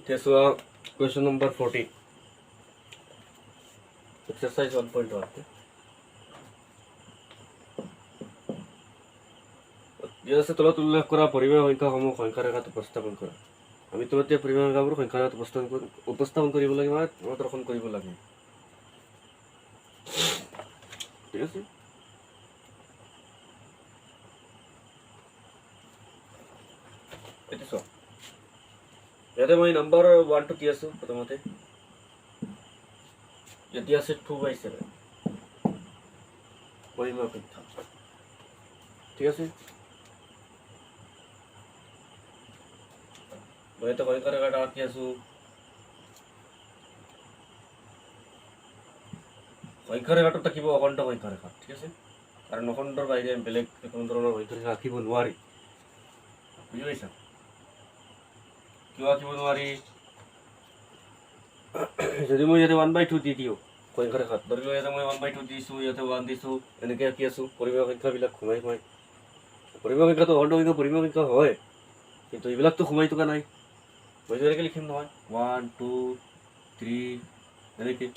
This was question number 14. Exercise 1.1. जैसे तলত উল্লেখ কৰা পৰিমেয় সংখ্যাসমূহ সংখ্যা ৰেখাত উপস্থাপন কৰা। আমি তলতে পৰিমেয় সংখ্যাবোৰ সংখ্যা ৰেখাত উপস্থাপন কৰিব লাগে মানে প্ৰদৰ্শন কৰিব লাগে। ঠিক আছে? এটিছো। ইয়াতে মই নম্বৰ 1 টো কি আছে প্ৰথমতে? ইয়াতে আছে 2/7 পৰিমেয় সংখ্যা। ঠিক আছে? মই তো সংখ্যা ৰেখাটা আঁকি আছো। সংখ্যা ৰেখাটো থাকিব অখণ্ড সংখ্যা ৰেখা। ঠিক আছে? কাৰণ অখণ্ডৰ বাহিৰে বেলেগ কোনো ধৰণৰ সংখ্যা ৰেখা আঁকিব নোৱাৰি। বুজি পাইছা? কিয় আঁকিব নোৱাৰি? যদি মই ইয়াতে 1/2 দি দিওঁ সংখ্যা ৰেখাত, ধৰি লওঁ ইয়াতে মই 1/2 দিছোঁ, ইয়াতে 1 দিছোঁ, এনেকৈ আঁকি আছোঁ, পৰিমেয় সংখ্যাবিলাক সোমাই সোমাই। পৰিমেয় সংখ্যাটো অখণ্ড সংখ্যা পৰিমেয় সংখ্যা হয়, কিন্তু এইবিলাকতো সোমাই থকা নাই। মই এনেকৈ লিখিম নহয় 1 2 3 এনেকৈ।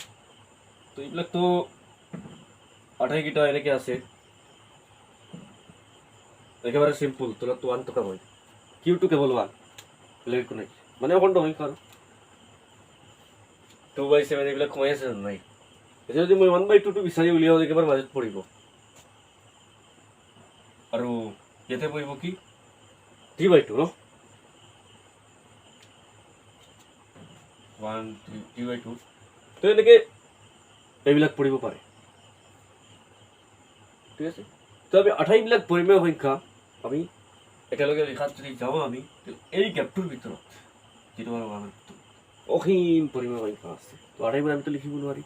তো এইবিলাকতো আটাইকেইটা এনেকৈ আছে, একেবাৰে চিম্পুল। তলততো 1 টকা হয়, কিউটো কেৱল 1, বেলেগ একো নাই, মানে অখণ্ড সংখ্যা আৰু 2/7 এইবিলাক সোমাই আছে নাই। এতিয়া যদি মই 1/2 টো বিচাৰি উলিয়াওঁ একেবাৰে মাজত পৰিব, আৰু ইয়াতে পৰিব কি 3/2 ন, 1 3/2। তো এনেকৈ এইবিলাক পৰিব পাৰে। ঠিক আছে? তো আমি আটাইবিলাক পৰিমেয় সংখ্যা আমি একেলগে লিখাত যদি যাওঁ, আমি এই গেপটোৰ ভিতৰত যিটো আমাৰ অসীম পৰিমেয় সংখ্যা আছে, তো আটাইবোৰ আমিতো লিখিব নোৱাৰি।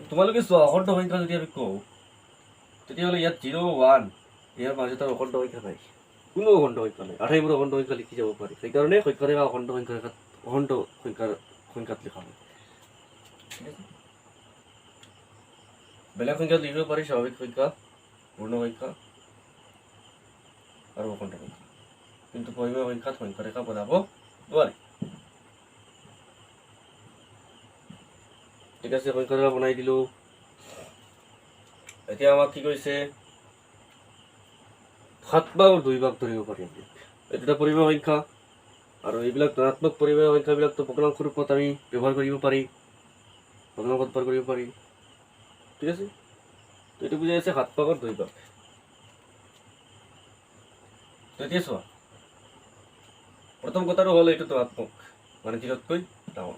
তোমালোকে চোৱা, অখণ্ড সংখ্যা যদি আমি কওঁ, তেতিয়াহ'লে ইয়াত 0 1 ইয়াৰ মাজত আৰু অখণ্ড সংখ্যা নাই, কোনো অখণ্ড সংখ্যা নাই, আটাইবোৰ অখণ্ড সংখ্যা লিখি যাব পাৰি। সেইকাৰণে সংখ্যা ৰেখা অখণ্ড সংখ্যা ৰেখাত অখণ্ড সংখ্যাত লিখা হয়। ঠিক আছে? বেলেগ সংখ্যাত লিখিব পাৰি, স্বাভাৱিক সংখ্যা, পূৰ্ণ সংখ্যা আৰু অখণ্ড সংখ্যা, কিন্তু পৰিমেয় সংখ্যাত সংখ্যা ৰেখা বনাব নোৱাৰি। ঠিক আছে, সংখ্যা ৰেখা বনাই দিলোঁ। এতিয়া আমাক কি কৈছে? 7/2 ধৰিব পাৰি। এইটো এটা পৰিমেয় সংখ্যা, আৰু এইবিলাক ধনাত্মক পৰিমেয় সংখ্যাবিলাকতো ভগ্নাংশ ৰূপত আমি ব্যৱহাৰ কৰিব পাৰি, ভগ্নাংশত ব্যৱহাৰ কৰিব পাৰি। ঠিক আছে? তো এইটো বুজাই আছে 7/2। তো এতিয়া চোৱা, প্ৰথম কথাটো হ'ল এইটো ধনাত্মক, মানে 0তকৈ ডাঙৰ,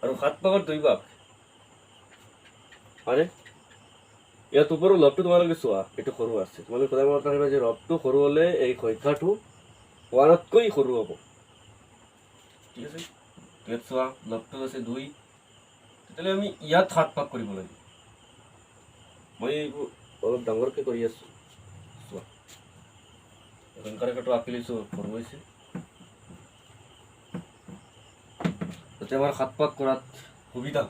আৰু 7/2 মানে ইয়াত ওপৰৰ লবটো তোমালোকে চোৱা, এইটো সৰু আছে। তোমালোকে সদায় মনত ৰাখিবা যে লবটো সৰু হ'লে এই সংখ্যাটো 1তকৈ সৰু হ'ব। ঠিক আছে? ইয়াত চোৱা, লবটো আছে 2, তেতিয়াহ'লে আমি ইয়াত 7 কৰিব লাগিব। মই এইবোৰ অলপ ডাঙৰকৈ কৰি আছোঁ। চোৱা, সংখ্যা ৰেখাটো আঁকি লৈছোঁ, সৰু হৈছে, যাতে আমাৰ 7 কৰাত সুবিধা।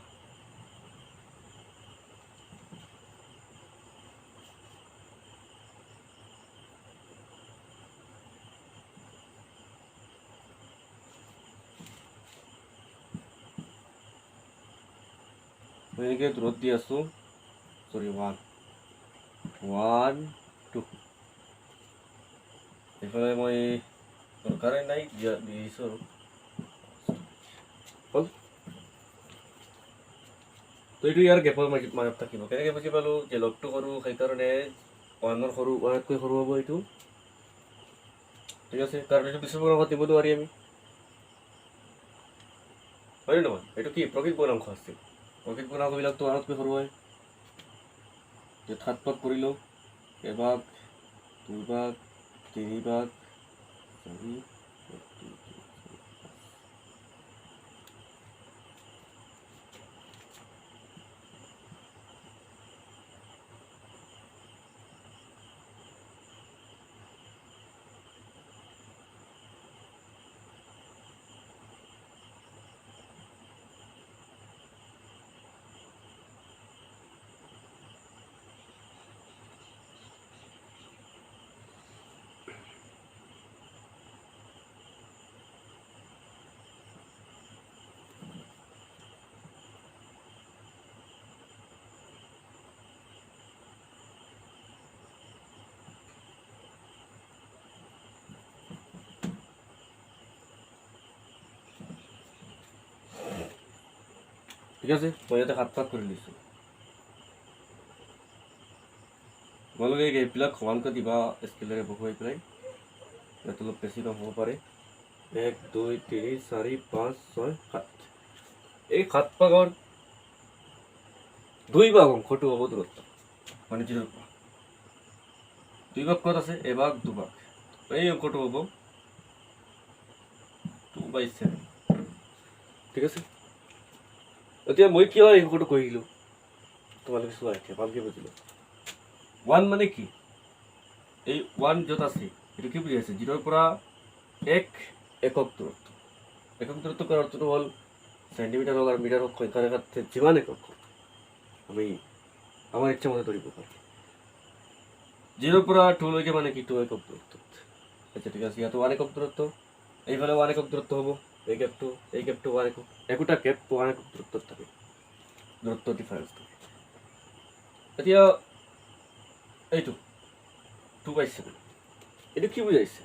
মই এনেকৈ দূৰত দি আছোঁ, চৰি 1 1 2, এইফালে মই দৰকাৰে নাই দিছোঁ আৰু হ'ল। তো এইটো ইয়াৰ গেপৰ মাজত থাকিব। কেনেকৈ বুজি পালোঁ যে লগটো সৰু, সেইকাৰণে 1ৰ সৰু, 1তকৈ সৰু হ'ব এইটো। ঠিক আছে? কাৰণ এইটো বিশ্বৰ্গ অংশত দিব নোৱাৰি আমি, হয় নে নহয়? এইটো কি প্ৰকৃত পূৰ্ণাংশ আছিল, প্ৰকৃত পূৰ্ণাংশবিলাকতো 1তকৈ সৰু হয়। 7 কৰিলোঁ, এভাগ, 2 ভাগ, 3 ভাগ, 4 5 ঠিক আছে মই ইয়াতে 7 ভাগ কৰি লৈছোঁ তোমালোকে এইবিলাক সমানকৈ দিবা স্কেলেৰে বহুৱাই পেলাই ইয়াত অলপ বেছি কম হ'ব পাৰে 1 2 3 4 5 6 7 এই 7 ভাগৰ 2 ভাগ অংশটো হ'ব দূৰত্ব মানে 0 পৰা 2 ভাগ ক'ত আছে এভাগ 2 ভাগ এই অংশটো হ'ব 2/7 ঠিক আছে এতিয়া মই কিয় এই অংশটো কৰিলোঁ তোমালোকে চোৱা এতিয়া ভালকৈ বুজিলোঁ 1 মানে কি এই 1 য'ত আছে এইটো কি বুজি আছে 0 পৰা 1 একক দূৰত্ব কৰাৰ অৰ্থটো হ'ল সেন্টিমিটাৰ হোক আর মিটার হোক সংখ্যা রেখাতে যিমান একক হোক আমি আমার ইচ্ছা মতো ধরিব পারি 0 পৰা 2 লৈকে মানে কি 2 একক দূরত্ব আচ্ছা ঠিক আছে ইয়াতো 1 একক দূরত্ব এইফালে 1 একক দূরত্ব হ'ব এই গ্যাপটো 1 একক একোটা গ্যাপ 1 একক দূরত্ব থাকে দূরত্ব ডিফারেন্স থাকে এতিয়া এইটো 2/7 এটা কি বুঝাইছে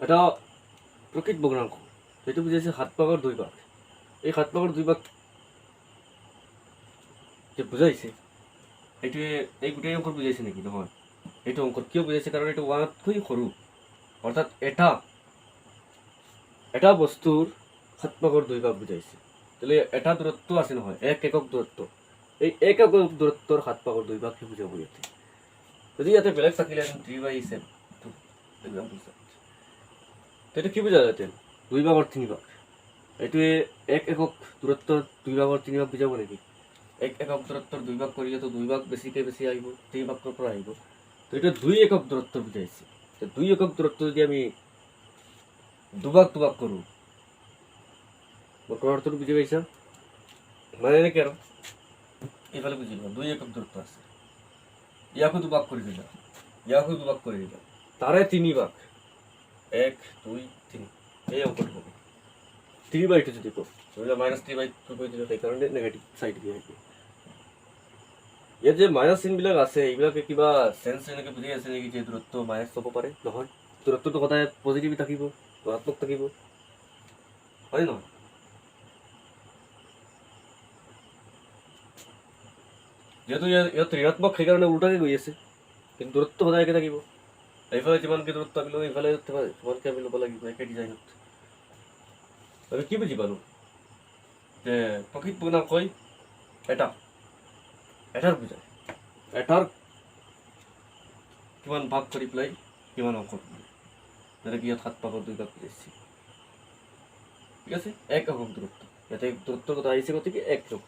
এটা প্রকৃত ভগ্নাংশ এইটো বুঝাইছে 7 ভাগৰ 2 ভাগ এই 7 ভাগৰ 2 ভাগ যে বুঝাইছে এইটোৱে এই গোটেই অংক বুঝাইছে নেকি নহয় এইটো অংক কিয় বুঝাইছে কাৰণ এইটো 1তকৈ সৰু অৰ্থাৎ এটা বস্তুৰ 7 ভাগৰ 2 ভাগ বুঝাইছে তাহলে এটা দূৰত্ব আছে নহয় 1 একক দূৰত্ব এই 1 একক দূৰত্বৰ 7 ভাগৰ 2 ভাগ কি বুজাব ইয়াতে যদি ইয়াতে বেলেগ থাকিলে 3/7 এক্সাম্পল এটা কি বুঝা যাতে 2 ভাগৰ 3 ভাগ এইটোৱে 1 একক দূৰত্বৰ 2 ভাগৰ 3 ভাগ বুজাব নেকি 1 একক দূৰত্বৰ 2 ভাগ কৰিলে তো 2 ভাগ বেছিকে বেছি আহিব 3 ভাগৰ পৰা আহিব তো এটা 2 একক দূৰত্ব বুজাইছে তো 2 একক দূৰত্ব যদি আমি 2 ভাগ কৰোঁ মোৰ অৰ্থটো বুজি পাইছা মানে এনেকৈ আৰু এইফালে বুজি লোৱা 2 একক দূৰত্ব আছে ইয়াকো 2 ভাগ কৰি দিলা ইয়াকো 2 ভাগ কৰি দিলা তাৰে 3 ভাগ 1 2 3 এই অংকটো হ'ব 3/2 যদি কওঁ -3/2 কৰি দিলে সেইকাৰণে নেগেটিভ সাইড দিয়ে আহিব ইয়াত যে মাইনাস চিনবিলাক আছে এইবিলাকে কিবা সেন্স এনেকৈ বুজি আছে নেকি যে দূৰত্ব মাইনাস হ'ব পাৰে নহয় দূৰত্বটো সদায় পজিটিভ থাকিব ধনাত্মক থাকিব হয় নহয় যেহেতু ইয়াত ঋণাত্মক সেইকাৰণে উল্টাকে গৈ আছে কিন্তু দূৰত্ব সদায় একে থাকিব এইফালে যিমানকে দূৰত্ব আমিলো এইফালে সিমানকে আমি ল'ব লাগিব একে ডিজাইনত আমি কি বুজি পালো যে প্ৰকৃত পূৰ্ণাংকই এটাৰ বুজায় এটাৰ কিমান ভাগ কৰি পেলাই কিমান অংক যেনেকৈ ইয়াত 7 ভাগৰ 2 ভাগ বুজাইছে ঠিক আছে 1 একক দূৰত্ব ইয়াতে দূৰত্বৰ কথা আহিছে গতিকে 1 একক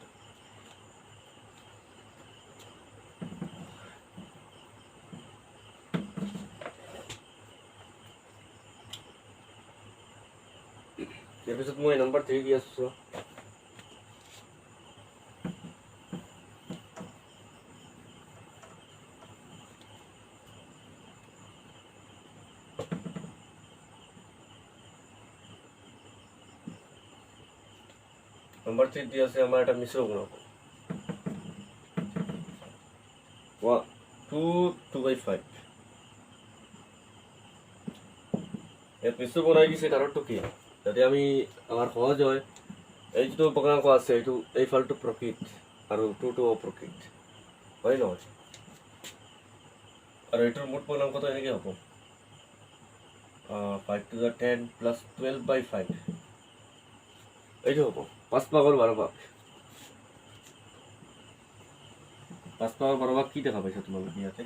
ইয়াৰ পিছত মই নম্বৰ 3 দি আছো নম্বৰ 3 দি আছে আমাৰ এটা মিশ্ৰ গুণক 2/5 ইয়াত মিশ্ৰ বনাই দিছে কাৰণটো কি যাতে আমি আমাৰ সহজ হয় এই যিটো ভগ্নাংক আছে এইটো এই ফালটো প্ৰকৃত আৰু 2টো অপ্ৰকৃত হয় নহয় আৰু এইটোৰ মুঠ ভগ্নাংকটো এনেকৈ হ'ব 5 to the 10 plus 12/5 এইটো হ'ব 5 ভাগৰ 12 ভাগ 5 ভাগৰ 12 ভাগ কি দেখা পাইছা তোমালোকে ইয়াতে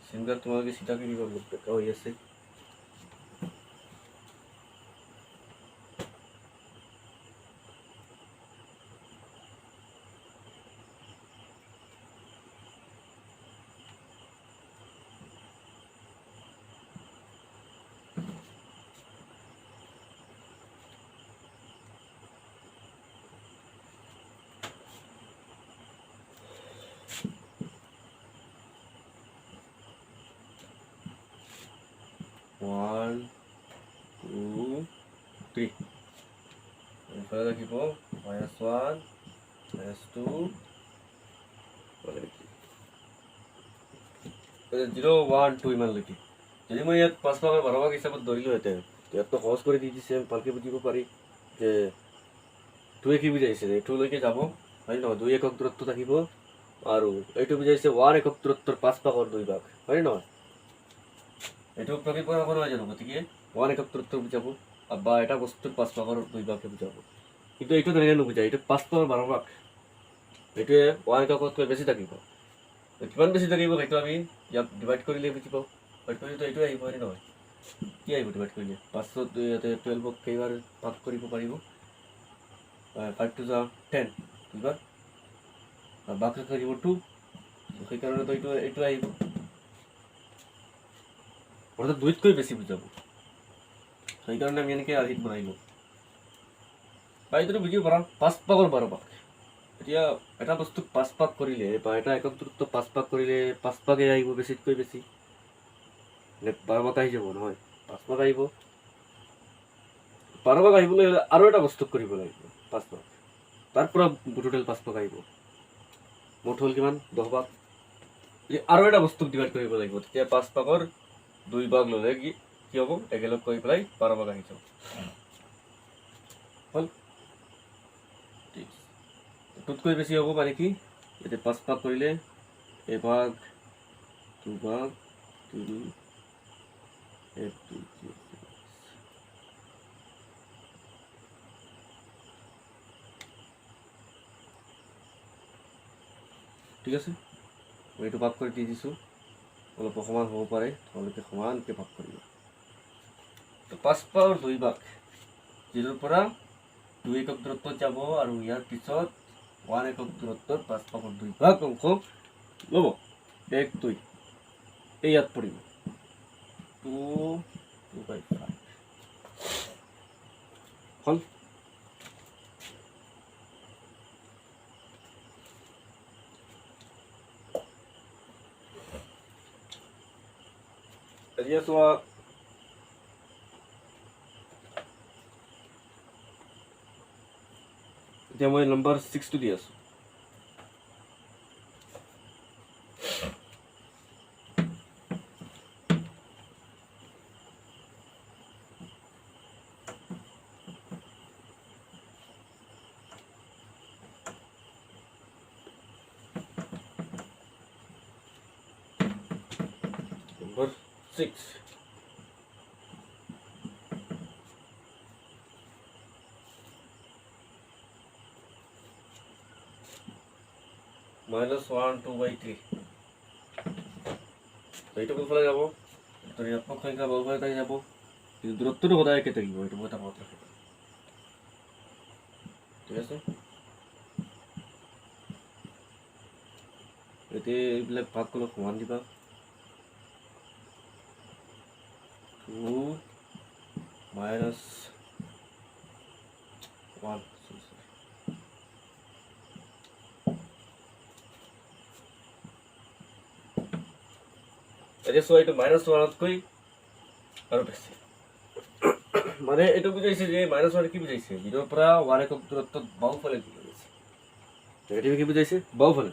সিংগাৰ তোমালোকে চিটাকে দিব দেখা হৈ আছে 1 2 3 এইফালে ৰাখিব -1 -2 0 1 2 ইমান লৈকে যদি মই ইয়াত 5 ভাগৰ 12 ভাগ হিচাপত ধৰিলোহেঁতেন ইয়াততো সহজ কৰি দি দিছে ভালকৈ বুজিব পাৰি যে 2 কি বুজাইছে যে 2 লৈকে যাব হয় নহয় 2 একক দূৰত্ব থাকিব আৰু এইটো বুজাইছে 1 একক দূৰত্বৰ 5 ভাগৰ 2 ভাগ হয় নহয় এইটো প্ৰকৃত হ'ব নহয় জানো গতিকে 1 একক দূৰত্ব বুজাব বা এটা বস্তুৰ 5 ভাগৰ 2 ভাগে বুজাব কিন্তু এইটো তেনেকৈ নুবুজায় এইটো 5 ভাগৰ 12 ভাগ এইটোৱে 1 এককতকৈ বেছি থাকিব কিমান বেছি থাকিব সেইটো আমি ইয়াক ডিভাইড কৰিলে বুজি পাওঁ ডিভাইড কৰিলে এইটো আহিব হয় নহয় কি আহিব ডিভাইড কৰিলে 5 ইয়াতে 12ক কেইবাৰ ভাগ কৰিব পাৰিব 5 to the 10 দুইবাৰ বাকি থাকিব 2 সেইকাৰণে তো এইটো আহিব অৰ্থাৎ 2তকৈ বেছি বুজাব সেইকাৰণে আমি এনেকৈ আধিক বনাইলো বাইটো বুজিব পাৰা 5 ভাগৰ 12 ভাগ এতিয়া এটা বস্তুক 5 ভাগ কৰিলে বা এটা একক দূৰত্ব 5 ভাগ কৰিলে 5 ভাগে আহিব বেছিতকৈ বেছি নে 12 ভাগ আহি যাব নহয় 5 ভাগ আহিব 12 ভাগ আহিবলৈ হ'লে আৰু এটা বস্তুক কৰিব লাগিব 5 ভাগ তাৰ পৰা টোটাল 5 ভাগ আহিব মুঠ হ'ল কিমান 10 ভাগ আৰু এটা বস্তুক ডিভাইড কৰিব লাগিব তেতিয়া 5 ভাগৰ 2 ভাগ ল'লে কি হ'ব একেলগ কৰি পেলাই 12 ভাগ আহি যাব হ'ল টুতকৈ বেছি হ'ব মানে কি এতে 5 ভাগ কৰিলে এভাগ 2 ভাগ 3 1 2 3 ঠিক আছে মই এইটো ভাগ কৰি দি দিছো অলপ সমান হ'ব পাৰে তোমালোকে সমানকৈ ভাগ কৰিবা তো 5 ভাগৰ 2 ভাগ 0 পৰা 2 একক দূৰত্বত যাব আৰু ইয়াৰ পিছত 1 একক দূৰত্বত 5 ভাগৰ 2 ভাগ অংশ ল'ব 1 2 এই ইয়াত পৰিব 2/5 হ'ল এতিয়া চোৱা এতিয়া মই নম্বৰ 6 টো দি আছো নম্বৰ 6 -1 2/3 এইটো কোনফালে যাব তো ঋণাত্মক সংখ্যা বহুফালে যাব কিন্তু দূৰত্বটো সদায় একে থাকিব এইটো মই মনত ৰাখিব ঠিক আছে এতিয়া এইবিলাক ভাগ অলপ সমান দিবা 2 -1 এতিয়া চোৱা এইটো -1তকৈ আৰু বেছি মানে এইটো বুজাইছে যে -1 কি বুজাইছে 0 পৰা 1 একক দূৰত্বত বাওঁফালে বুজাইছে নেগেটিভ কি বুজাইছে বাওঁফালে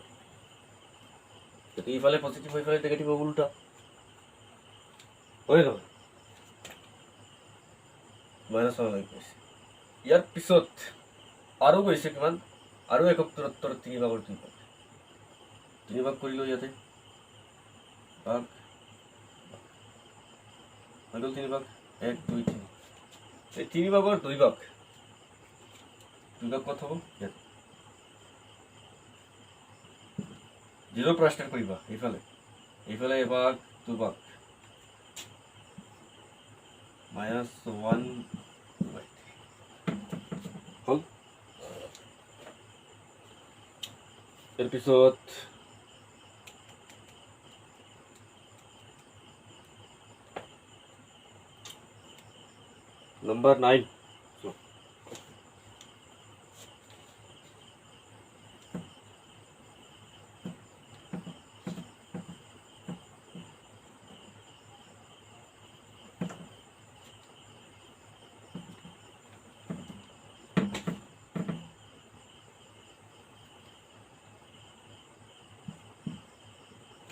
যদি ইফালে পজিটিভ হৈ ফালে নেগেটিভ হ'ব উল্টা হয় নহয় -1 লৈ গৈছে ইয়াৰ পিছত আৰু গৈছে কিমান আৰু একক দূৰত্বৰ 3 ভাগৰ 2 ভাগ 3 ভাগ কৰিলো ইয়াতে ভাগ হৈ গ'ল 3 ভাগ 1 2 3 এই 3 ভাগৰ 2 ভাগ ক'ত হ'ব ইয়াতে 0 পৰা ষ্টাৰ্ট কৰিবা এইফালে এভাগ 2 ভাগ -1 হ'ল ইয়াৰ পিছত নম্বৰ 9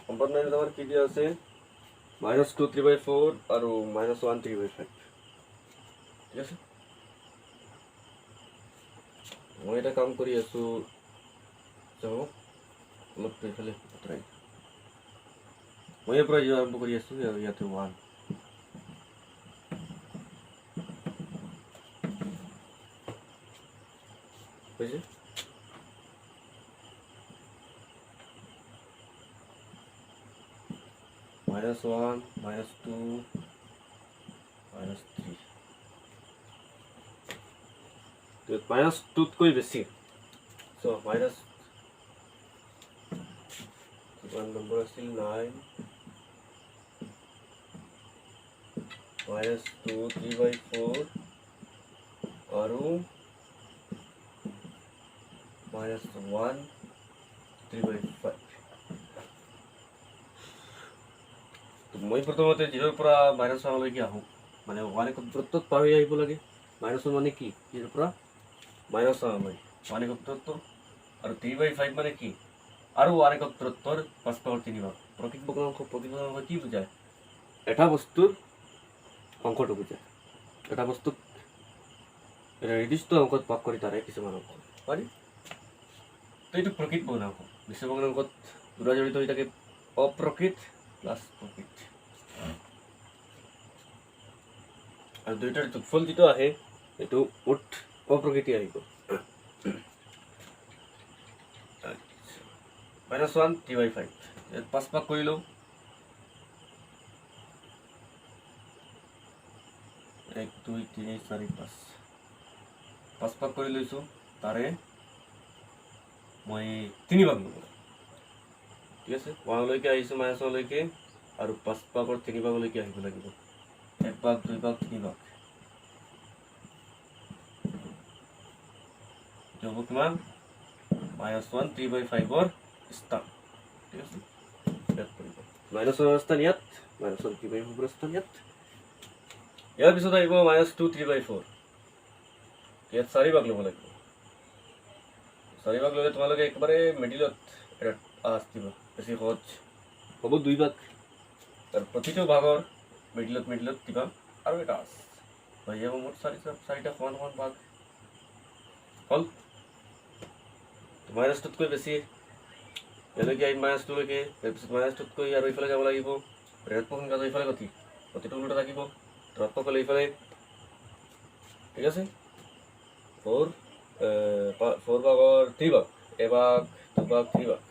নম্বৰ 9 আমাৰ কি দিয়া আছে -2 3/4 আৰু -1 3/5 ঠিক আছে মই এটা কাম কৰি আছোঁ, চাব অলপ এইফালে আঁতৰাই মই ইয়াৰ পৰা আৰম্ভ কৰি আছোঁ। ইয়াতে 1 হৈছে, -1 -2 -3 -2তকৈ বেছি। চ' মাইনাছ কিমান নম্বৰ আছিল 9 -2 3/4 আৰু -1 3/5। মই প্ৰথমতে 0ৰ পৰা -1লৈকে আহোঁ, মানে 1 একক দূৰত্বত পাৰ হৈ আহিব লাগে। -1 মানে কি, 0ৰ পৰা -1 মই 1 একক দূৰত্ব, আৰু 3/5 মানে কি, আৰু 1 একক দূৰত্বৰ 5/3 ভাগ। প্ৰকৃত অংশ কি বুজায়? এটা বস্তুৰ অংশটো বুজায়। এটা বস্তুক নিৰ্দিষ্ট অংকত ভাগ কৰি তাৰে কিছুমান অংশ পাৰি। তো এইটো প্ৰকৃত ভগ্নাংশ। মিশ্ৰ ভগ্নাংশত দুটা জড়িত হৈ থাকে, অপ্ৰকৃত প্লাছ প্ৰকৃত। আৰু দুইটাৰ যোগফল যিটো আহে এইটো মুঠ অপ্ৰকৃতি আহিব। -1 3/5 ইয়াত 5 ভাগ কৰি লওঁ, 1 2 3 4 5 ভাগ কৰি লৈছোঁ, তাৰে মই 3 ভাগ ল'ব। ঠিক আছে, 1লৈকে আহিছোঁ -1লৈকে, আৰু 5 ভাগৰ 3 ভাগলৈকে আহিব লাগিব। 1 ভাগ 2 ভাগ 3 ভাগ হ'ব কিমান? -1 3/5ৰ স্থান। ঠিক আছে, ইয়াত পৰিব -1ৰ স্থান ইয়াত, -1 3/5ৰ স্থান ইয়াত। ইয়াৰ পিছত আহিব -2 3/4, ইয়াত 4 ভাগ ল'ব লাগিব। 4 ভাগ ল'লে তোমালোকে একেবাৰে মিডিলত এটা আঁচ দিবা, বেছি সহজ হ'ব। 2 ভাগ, আৰু প্ৰতিটো ভাগৰ মিডিলত দিবা আৰু এটা আঁচ হৈ যাব। মোৰ 4টা সমান সমান ভাগ হ'ল। -2তকৈ বেছি, ইয়ালৈকে আহিম -2লৈকে, তাৰপিছত -2তকৈ আৰু ইফালে যাব লাগিব। ঋণাত্মক সংখ্যাটো ইফালে গতি, প্ৰতিটো ওলোটা থাকিব, ধনাত্মক হ'লে ইফালে। ঠিক আছে, 4 ভাগৰ 3 ভাগ, এভাগ 2 ভাগ 3 ভাগ।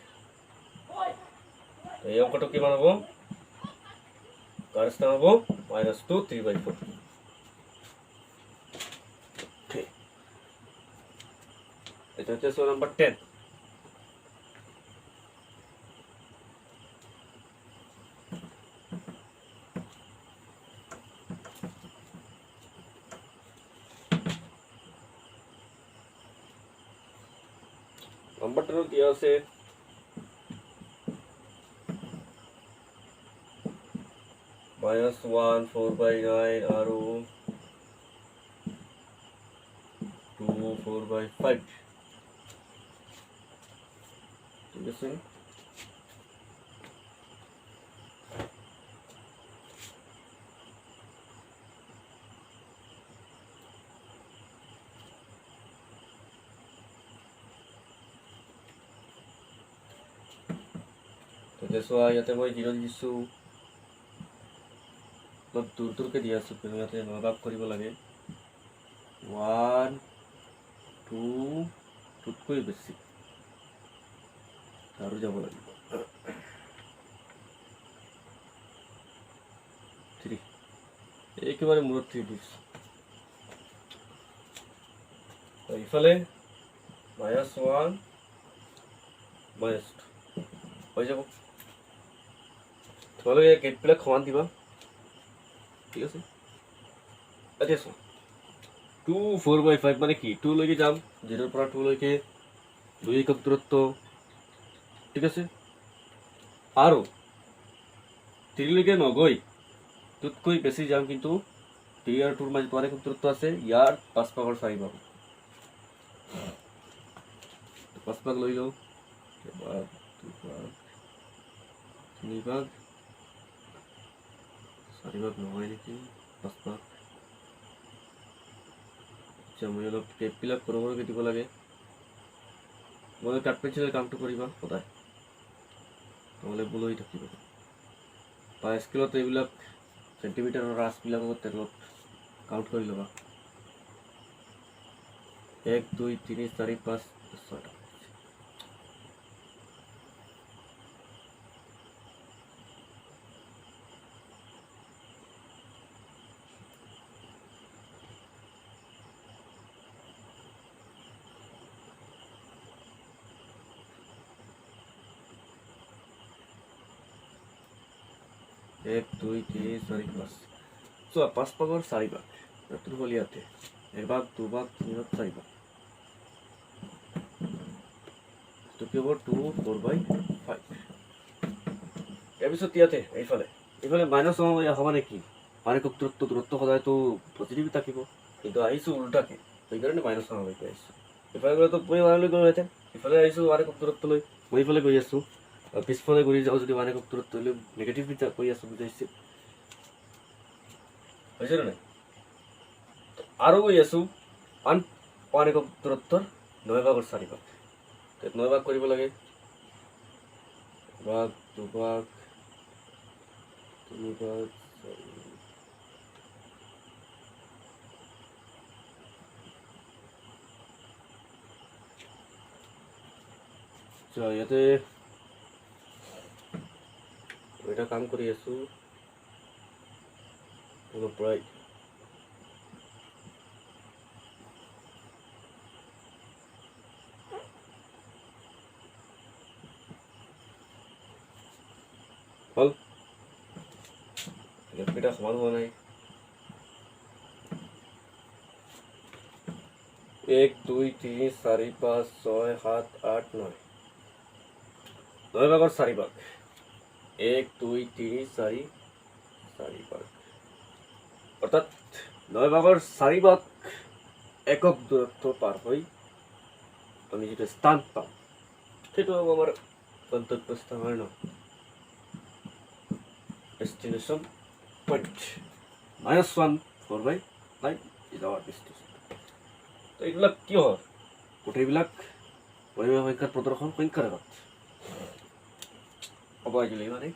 এই অংকটো কিমান হ'ব? কাৰ স্থান হ'ব? -2 3/4। এটা হচ্ছে সো নাম্বাৰ 10। নাম্বাৰটা কি আছে? -1 4/9 আৰু 2 4/5। ঠিক আছে, চোৱা ইয়াতে মই 0 দিছোঁ, অলপ দূৰকে দি আছোঁ, কিন্তু ইয়াতে ভাগ কৰিব লাগে। 1 2 2তকৈ বেছি আৰু যাব লাগিব। 3 একেবাৰে মূৰত 3 দিছোঁ। ইফালে -1 -2 হৈ যাব। তোমালোকে গেটবিলাক সমান দিবা। ঠিক আছে, এতিয়া চোৱা 2 4/5 মানে কি? 2লৈকে যাম, 0ৰ পৰা 2লৈকে 2 একক দূৰত্ব। ঠিক আছে, আৰু 3লৈকে নগৈ 2তকৈ বেছি যাম, কিন্তু 3 আৰু 2ৰ মাজত 1 একক দূৰত্ব আছে। ইয়াৰ 5 ভাগৰ 4 ভাগ, 5 ভাগ লৈ লওঁ, 1 ভাগ 2 ভাগ 3 ভাগ 4 ভাগ নহয় নেকি, 5 ভাগ। আচ্ছা, মই অলপ গেপবিলাক সৰু সৰুকৈ দিব লাগে। তোমালোকে কাঠ পেঞ্চিলেৰ কামটো কৰিবা সদায়, নহ'লে ভুল হৈ থাকিব। বা স্কেলত এইবিলাক চেণ্টিমিটাৰৰ ৰাছবিলাকত তেলত কাউণ্ট কৰি ল'বা। 1 2 3 4 5 6টা। एक दुई तीन चार पाँच। चलो 5 भागৰ 4 ভাগ এইটো হ'ল ইয়াতে 1 ভাগ 2 ভাগ 3 ভাগ 4 ভাগ। তো কি হ'ব 2 4/5। তাৰপিছত ইয়াতে এইফালে মাইনাছ হ'ব নেকি? মানে দূৰত্ব সদায়তো পজিটিভ থাকিব, কিন্তু আহিছোঁ উল্টাকে, সেইকাৰণে মাইনাছ হ'ব আহিছোঁ। ইফালে গ'লেতো মই ওৱানলৈ গ'লোহেঁতেন, ইফালে আহিছোঁ মানে দূৰত্বলৈ, মই ইফালে গৈ আছোঁ। পিছফালে ঘূৰি যাওঁ যদি মানে দূৰত্ব লৈ নেগেটিভ কৈ আছোঁ, বুজাইছে হৈছে নে নাই? আৰু গৈ আছোঁ আন মানে দূৰত্বৰ 9 ভাগৰ 4 ভাগ। 9 ভাগ কৰিব লাগে, ভাগ 2 ভাগ 3 ভাগ 4। ইয়াতে এটা কাম কৰি আছোঁ প্ৰায় হ'ল, এটা সমান হোৱা নাই। 1 2 3 4 5 6 7 8 9 9 ভাগৰ 4 ভাগ। 1 2 3 4 ভাগ, অৰ্থাৎ 9 ভাগৰ 4 ভাগ একক দূৰত্ব পাৰ হৈ আমি যিটো স্থান পাম সেইটো হ'ব আমাৰ গন্তব্যস্থানৰ নাম, destination point. -1 4/9 is our destination. তো এইবিলাক কিয় হয়? গোটেইবিলাক পৰিমেয় সংখ্যাৰ প্ৰদৰ্শন সংখ্যাৰ আগত হ'ব আহিলে মানে